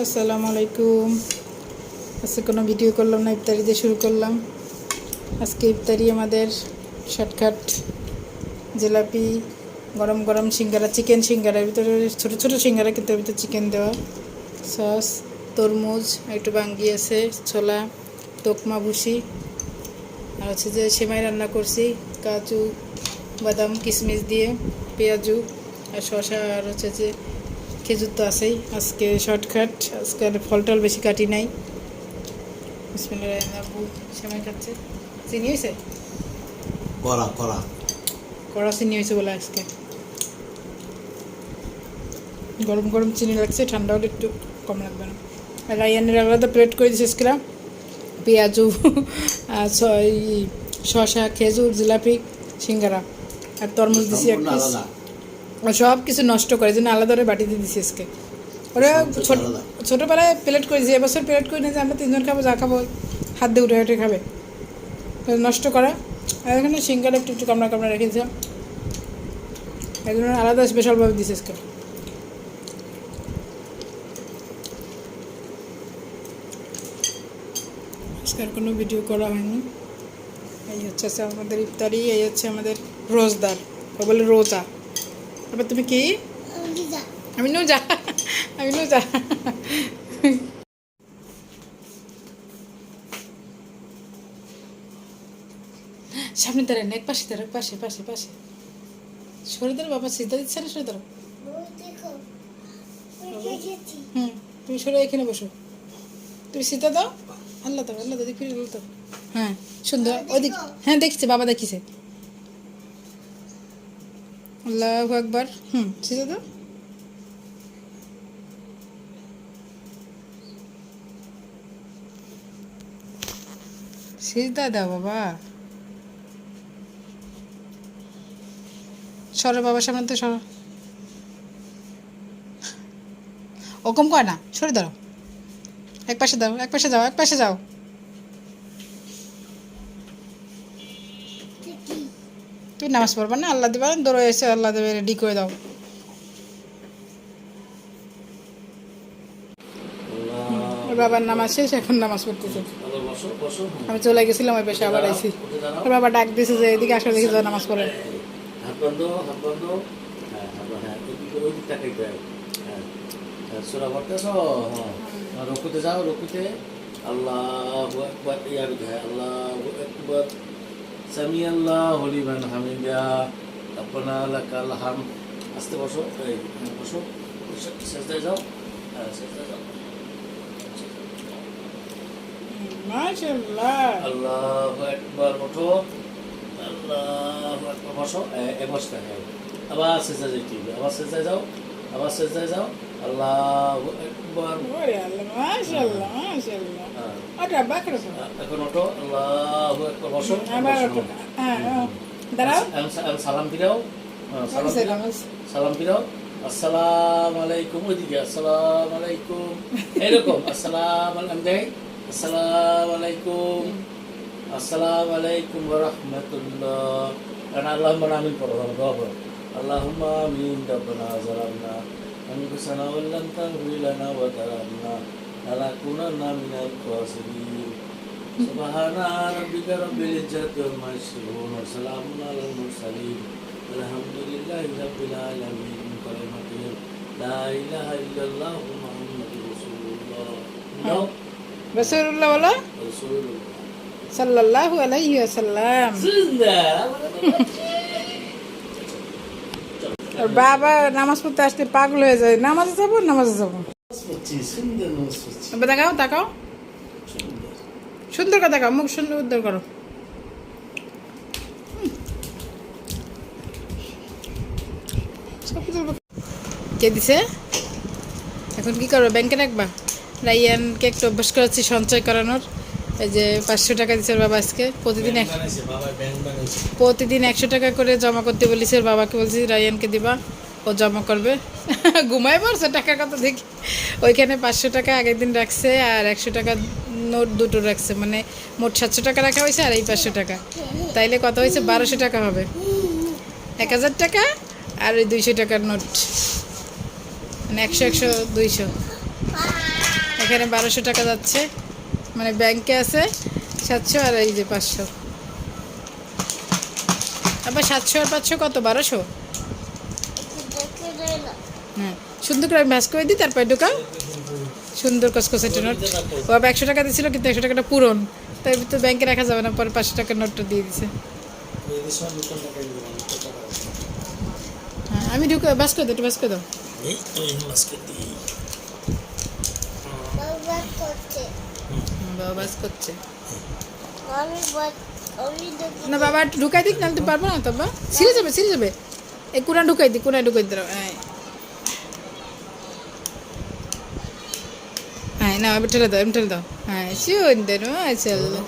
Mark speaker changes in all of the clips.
Speaker 1: আসসালামু আলাইকুম। আজকে কোনো ভিডিও করলাম না, ইফতারি দিয়ে শুরু করলাম। আজকে ইফতারি আমাদের শর্টকাট জিলাপি, গরম গরম সিঙ্গারা, চিকেন সিঙ্গারার ভিতরে ছোটো ছোটো সিঙ্গারা, কিন্তু এর ভিতরে চিকেন দেওয়া, সস, তরমুজ, একটু বাঙ্গি আছে, ছোলা, তোকমা ভুসি, আর হচ্ছে যে সেমাই রান্না করছি কাজু বাদাম কিশমিশ দিয়ে, পেঁয়াজু আর শসা, আর হচ্ছে যে খেজুর তো আছেই। আজকে শর্টকাট, আজকে আর ফল টল বেশি কাটি নাই। বিসমিল্লাহির রহমানির রহিম। সেমাই খাচ্ছে। চিনি হয়েছে,
Speaker 2: কড়া কড়া
Speaker 1: কড়া চিনি হয়েছে বলে আজকে গরম গরম চিনি লাগছে, ঠান্ডা হলে একটু কম লাগবে না। আর রায়ানের আলাদা প্লেট করে দিয়েছে আজকে পেঁয়াজু আর শসা, খেজুর, জিলাপি, সিঙ্গারা আর তরমুজ দিছি এক পিস। সব কিছু নষ্ট করে জন্য আলাদা করে বাটিতে দিছি আজকে। ওরা ছোটোবেলায় প্লেট করে দিয়েছি, এবছর প্লেট করে নিয়েছে, আমরা তিনজন খাবো, যা খাবো হাত দিয়ে উঠে উঠে খাবে, নষ্ট করা। আর এখানে সিঙ্গারা একটু একটু কামড়া কামড়া রেখেছে, একজন আলাদা স্পেশালভাবে দিছে আজকে। আজকের কোনো ভিডিও করা হয়নি। এই হচ্ছে আমাদের ইফতারি, এই হচ্ছে আমাদের রোজদার, ও বলে রোজা। তারপর তুমি কি? আমি নুজা, আমি নুজা। সামনে দাঁড়ান, এক পাশে দাঁড়ান, পাশে পাশে পাশে সরে দাঁড়ো বাবা, সিদ্ধা দিচ্ছে না, সরে দাঁড়ো। তুমি সরে এখানে বসো, তুমি সিদ্ধা দাও, আল্লাহ দাও, আল্লাহ দাও, দেখি আল্লাহ দাও। হ্যাঁ সুন্দর, ওদিক, হ্যাঁ দেখছে বাবা, দেখিছে। আল্লাহু আকবার। সিদ্ধা দাও। সিদ্ধা দাও বাবা, সরো বাবার সামনে তো সরো, ওরকম কয় না, সরে দাঁড়াও, এক পাশে দাও, এক পাশে যাও, এক পাশে যাও। তুই নামাজ পড়বা না, আল্লাহ দিবা, দৌড়ে এসে আল্লাহ দেবে, রেডি করে দাও। বাবার নামাজ শেষ, এখন নামাজ পড়তেছে। আমি চলে গেছিলাম ওই পাশে, আবার আইসি। ওর বাবা ডাক দিয়েছে যে এদিকে আসলে দেখি যাও নামাজ পড়ে।
Speaker 2: রকুতে যাও, রকুতে আল্লাহু আকবার, ইয়ার আল্লাহু আকবার, সামি আল্লাহু লিমান হামিদা, রব্বানা লাকাল হামদ। আস্তে বসো, এই বসো, সেজদায় যাও, সেজদায় যাও।
Speaker 1: মাশাআল্লাহ,
Speaker 2: আল্লাহু আকবার, ওঠো, আল্লাহু আকবার, বসো, এই বসতে হয়। আবার সেজদায় যেতে হবে, আবার সেজদায় যাও, আবার সেজদায় যাও, আল্লাহু আকবার।
Speaker 1: ওরে আল্লাহ, মাশাআল্লাহ মাশাআল্লাহ। ওটা বাকরা
Speaker 2: এখন ওঠো, আল্লাহু আকবার, বসো,
Speaker 1: আবার ওঠো। হ্যাঁ দাঁড়াও,
Speaker 2: সালাম ফিরাও, সালাম ফিরাও, আসসালামু আলাইকুম, ওইদিকে আসসালামু আলাইকুম, এরকম আসসালামু আলাইকুম, আসসালামু আলাইকুম, আসসালামু আলাইকুম ওয়া রাহমাতুল্লাহ। কারণ আল্লাহুম্মা আমিন পড়ো, দোয়া করো, আল্লাহুম্মা আমিন, রব্বানা যালামনা আনফুসানা ওয়া লাম তাগফির লানা ওয়া তারহামনা লানাকুনান্না মিনাল খাসিরিন। সুবহানা রাব্বিকা রাব্বিল ইজ্জাতি আম্মা ইয়াসিফুন ওয়া সালামুন আলাল মুরসালিন আলহামদুলিল্লাহি রাব্বিল আলামিন। কালিমাতু লা ইলাহা ইল্লাল্লাহু মুহাম্মাদুর রাসূলুল্লাহ।
Speaker 1: রাসূলুল্লাহ বলো,
Speaker 2: রাসূলুল্লাহ
Speaker 1: সাল্লাল্লাহু আলাইহি ওয়াসাল্লাম। আর বাবা নামাজ পড়তে আসতে পাগল হয়ে যায়, নামাজে যাবো নামাজে যাবো। তাকাও তাকাও, সুন্দর করে তাকাও, মুখ সুন্দর উদ্ধার করো। কে দিছে? এখন কি করবো, ব্যাংকে রাখবা? রাইয়ানকে একটু অভ্যাস করাচ্ছি সঞ্চয় করানোর। এই যে 500 টাকা দিচ্ছে ওর বাবা আজকে, প্রতিদিন 100 টাকা করে জমা করতে বলেছে ওর বাবাকে, বলছি রায়ানকে দিবা, ও জমা করবে। ঘুমাই পড়ছে, টাকা কত দেখি। ওইখানে 500 টাকা আগের দিন রাখছে, আর 100 টাকা নোট দুটো রাখছে, মানে মোট 700 টাকা রাখা হয়েছে, আর এই 500 টাকা, তাইলে কত হয়েছে? 1200 টাকা হবে। 1000 টাকা আর ওই 200 টাকার নোট, মানে 100 100 200। এখানে 1200 টাকা যাচ্ছে, মানে ব্যাংকে আছে 700 আর এই যে 500, আবার 700 আর 500 কত, 1200। হ্যাঁ, সুন্দর করে আমি ভাজ করে দিই, তারপরে ঢোকাও। সুন্দর কসকসের নোট। ও আবার 100 টাকা দিয়েছিল, কিন্তু 100 টাকাটা পূরণ, তাই তো ব্যাংকে রাখা যাবে না, পরে 500 টাকার নোটটা দিয়ে দিছে। হ্যাঁ, আমি ঢুকে ভাজ করে দাও, একটু ভাজ করে দাও। বাবা ভাজ করছে না, বাবা একটু ঢুকাই দিক, না পারবো না তো, বাবা ছিঁড়ে যাবে, ছিঁড়ে যাবে। এই কোনা ঢুকাই দিই, কোনায় ঢুকাই দাও। হ্যাঁ হ্যাঁ, না এবার ঠেলে দাও, এমনি ঠেলে দাও। হ্যাঁ সুন্দর, মাশাআল্লাহ।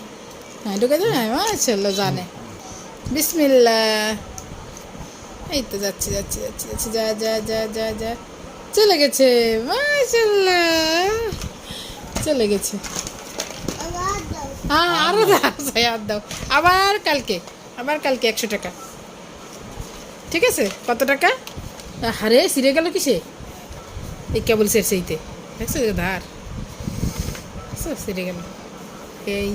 Speaker 1: হ্যাঁ ঢুকাই দাও, হ্যাঁ মাশাআল্লাহ, জানে। বিসমিল্লাহ। এই তো যাচ্ছি যাচ্ছি যাচ্ছি যাচ্ছি, যা যা যা যা যা, চলে গেছে, মাশাআল্লাহ, চলে গেছে। হ্যাঁ আরো দাও, আর দাও, আবার কালকে, আবার কালকে 100 টাকা, ঠিক আছে? কত টাকা? হারে সিরে গেল কিসে? এই কেবল সেইতে দেখছো ধার, সিরে গেল, এই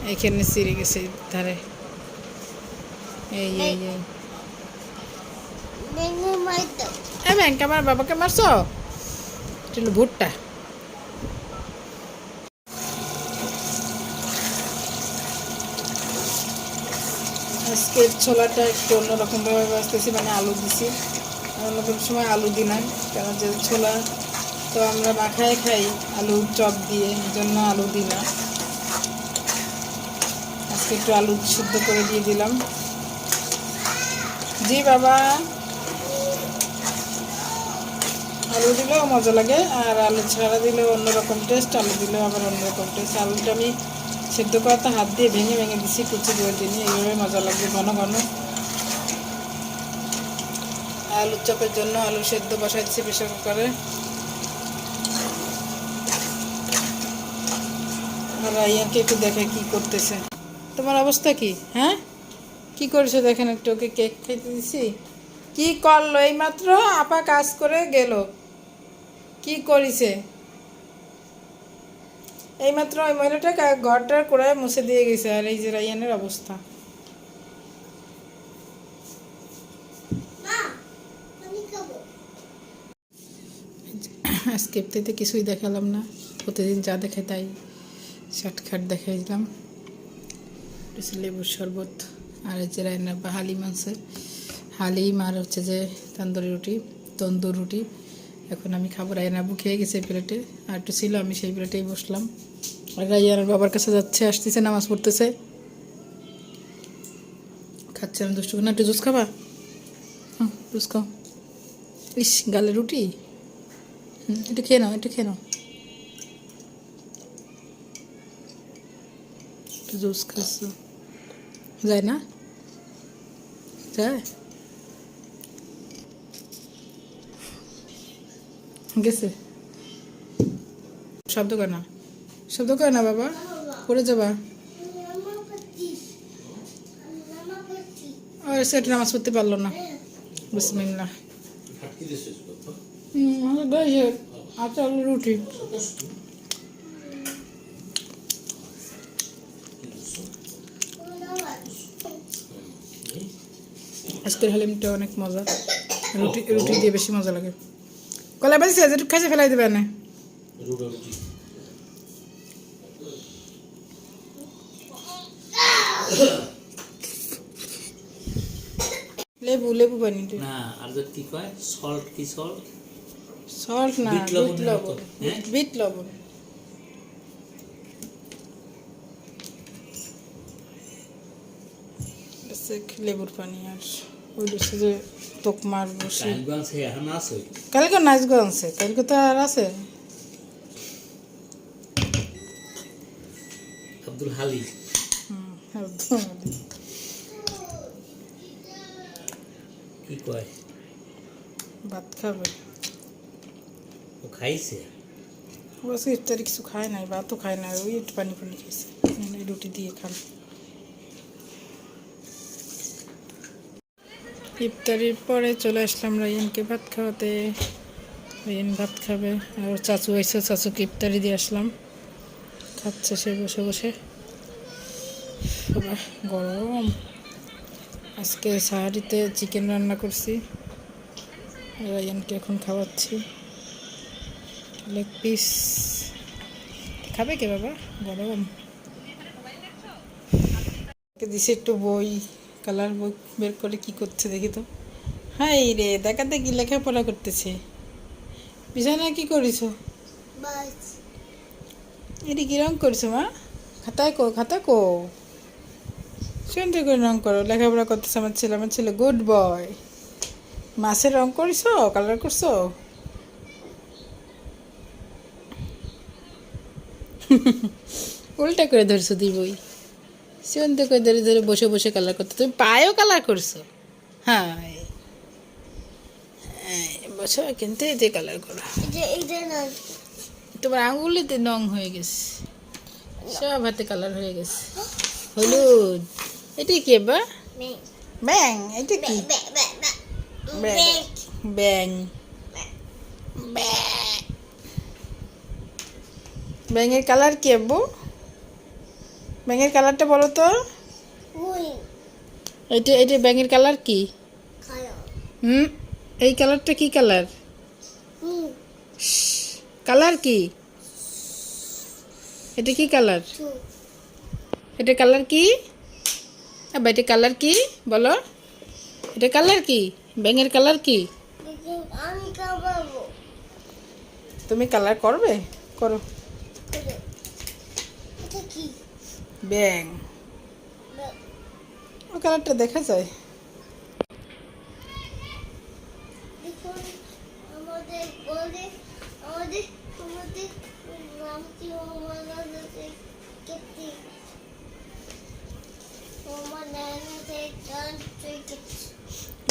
Speaker 1: এইখানে সিরে গেছে ধারে, এই এই এই ব্যাংক আমার বাবাকে মারছো, এটা হলো ভুট্টা। আজকের ছোলাটা একটু অন্যরকমভাবে বাঁচতেছি, মানে আলু দিছি, অন্যরকম সময় আলু দিই না, কারণ যে ছোলা তো আমরা মাখায় খাই আলু চপ দিয়ে, এই জন্য আলু দিই না। আজকে একটু আলু সিদ্ধ করে দিয়ে দিলাম। জি বাবা, আলু দিলেও মজা লাগে, আর আলু ছাড়া দিলেও অন্যরকম টেস্ট, আলু দিলেও আবার অন্যরকম টেস্ট। আলুটা আমি সেদ্ধ করাতে হাত দিয়ে ভেঙে ভেঙে দিছি, কুচি করে দিই, এইভাবে মজা লাগবে ঘন ঘন। আলুর চপের জন্য আলু সেদ্ধ বসাচ্ছি প্রেসার কুকারে। আর রাইয়াকে একটু দেখে কি করতেছে। তোমার অবস্থা কি? হ্যাঁ কি করেছো দেখেন একটু, ওকে কেক খাইতে দিছি, কি করলো এইমাত্র, আপা কাজ করে গেল, কি করেছে এইমাত্র? ওই মহিলাটা ঘরটার কোড়ায় মুছে দিয়ে গেছে, আর এই যে রাইয়ানের অবস্থা। আজকে এমনিতে কিছুই দেখালাম না, প্রতিদিন যা দেখে তাই শর্টকাট দেখাই দিলাম। লেবুর শরবত, আর এই যে রান্নার বা হালিম আছে, হালিম, আর হচ্ছে যে তন্দুর রুটি। এখন আমি খাবো, রায়নাবু খেয়ে গেছে প্লেটে, আর একটু ছিল, আমি সেই প্লেটেই বসলাম। আর রাইয়ানের বাবার কাছে যাচ্ছে, আসতেছে, নামাজ পড়তেছে, খাচ্ছে না, দুষ্টু না। একটু জুস খাবা? হ্যাঁ জুস খাও। ইস গালে রুটি, একটু খেয়ে নাও, একটু খেয়ে নাও, একটু জুস খাচ্ছ, যায় না? যায়, গেছে। শব্দ করে না, শব্দ করে না বাবা, পড়ে যাবা। আর সেটা নামাজ পড়তে পারলো না। বিসমিল্লাহ। আচ্ছা রুটি, আজকের হালিমটা অনেক মজা, রুটি রুটি দিয়ে বেশি মজা লাগে। কলা বাজি যেটুকু খাইছে ফেলাই দেবে না। লেবু লেবু বানিয়ে
Speaker 2: না, আর কি কয় সল্ট, কি সল্ট?
Speaker 1: সল্ট না, বিট লবণ, বিট লবণ। লেবুর পানি, আর ওই হচ্ছে যে তোকমার বসে। কালকে নাচগঞ্জ আছে, কালকে তো আর আছে
Speaker 2: আব্দুল হালি। কি কয়
Speaker 1: ভাত খাবে,
Speaker 2: ও খাইছে?
Speaker 1: বস ইফতারি কিছু খায় নাই, ভাতও খায় না, ওই একটু পানি পানি খাইছে, রুটি দিয়ে খান। ইফতারির পরে চলে আসলাম রায়ানকে ভাত খাওয়াতে। রায়ান ভাত খাবে আর ওর চাচু হয়েছে, চাচুকে ইফতারি দিয়ে আসলাম, খাচ্ছে সে বসে বসে। বাবা, গরম। আজকে সাহারিতে চিকেন রান্না করছি, রায়ানকে এখন খাওয়াচ্ছি লেগ পিস। খাবে কে বাবা? গরম। দিছে একটু বই, কালার বই বের করে কি করছে দেখি তো। হাই রে, দেখাতে কি লেখাপড়া করতেছে। বিছানায় কি করিস? এটি কি রং করছো মা? খাতায় কো, খাতা কো, সুন্দর করে রং করো। লেখাপড়া করতেছে আমার ছেলে গুড বয়। মাছের রং করিস, কালার করছো? উল্টা করে ধরছো দুই বই, সুন্দর করে ধরে ধরে বসে বসে কালার করতে। তুমি পায়েও কালার করছো? হ্যাঁ, বসো কিন্তু এতে কালার করো। তোমার আঙুলিতে নং হয়ে গেছে, সব হাতে কালার হয়ে গেছে। হলুদ। এটা কি বা? ব্যাং। এটা কি? ব্যাং। ব্যাঙের কালার কি আব্বু? ব্যাঙের কালারটা বলো তো। এটা এটা ব্যাঙের কালার কি? এই কালারটা কি কালার? কালার কি? এটা কি কালার? এটা কালার কি? আবার এটা কালার কি বলো? এটা কালার কি? ব্যাঙের কালার কি? তুমি কালার করবে? করো। ব্যাং। ও কালারটা দেখা যায়।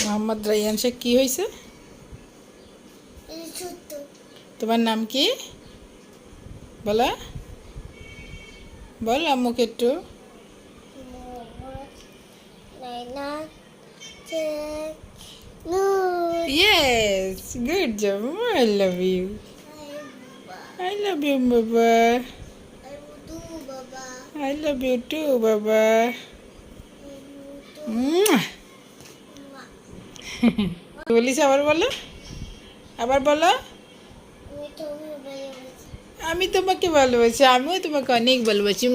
Speaker 1: মোহাম্মদ রায়ান শেখ কি হয়েছে? তোমার নাম কি বলা? বল আম্মুকে একটু। Yes, good job. I love you. I love you, Baba. I love you too, Baba. বলিস আবার বলো, আবার বলো। আমি তোমাকে ভালোবাসি, আমিও তোমাকে অনেক ভালোবাসি।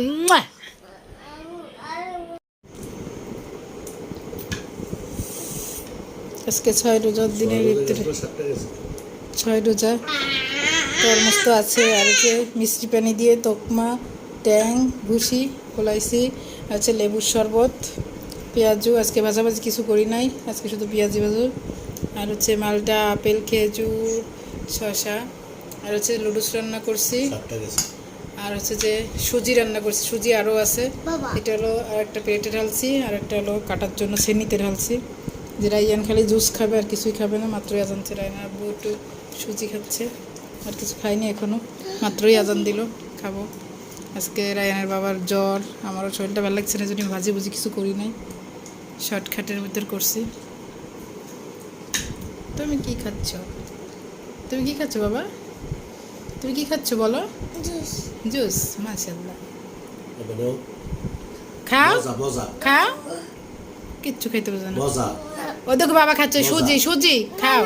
Speaker 1: আজকে 6 রোজার দিনের ভিতরে 6 রোজা তরমুজ তো আছে, আর হচ্ছে মিষ্টি পানি দিয়ে তকমা, ট্যাং, ভুসি খোলাইছি, আছে লেবুর শরবত, পেঁয়াজু। আজকে ভাজাভাজি কিছু করি নাই, আজকে শুধু পেঁয়াজি ভাজু। আর হচ্ছে মালটা, আপেল, খেজুর, শসা। আর হচ্ছে লুডুস রান্না করছি, আর হচ্ছে যে সুজি রান্না করছি, সুজি আরও আছে। এটা হলো আর একটা প্লেটে ঢালছি, আর একটা হলো কাটার জন্য সেনিতে ঢালছি। যে রায়ান খালি জুস খাবে, আর কিছুই খাবে না। মাত্রই আজান ছিল, রায়ান আব্বু একটু সুজি খাচ্ছে, আর কিছু খাইনি এখনও, মাত্রই আজান দিল, খাবো। আজকে রায়ানের বাবার জ্বর, আমারও শরীরটা ভালো লাগছে না, যদি ভাজি ভুজি কিছু করি নাই, শর্টকাটের ভিতর করছি। তুমি কি খাচ্ছ? তুমি কি খাচ্ছ বাবা? তুমি কি খাচ্ছ বলো? জুস। মাশাআল্লাহ, খাও খাও, কিচ্ছু খাইতে পারছো না। ও দেখো বাবা খাচ্ছে সুজি, সুজি খাও।